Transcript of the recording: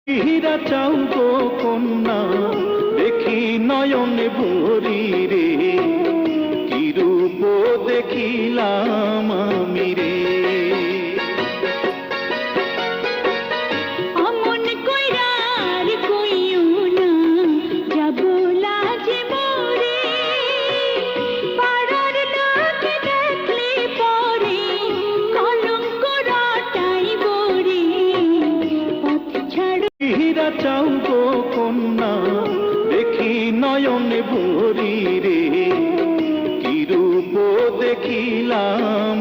হীরা চাও গো কন্যা দেখি নয়নে ভরি রে, কি রূপ দেখিলাম আমি রে। হীরা চাও গো কন্যা দেখি নয়নে ভরি রে, কি রূপ দেখিলাম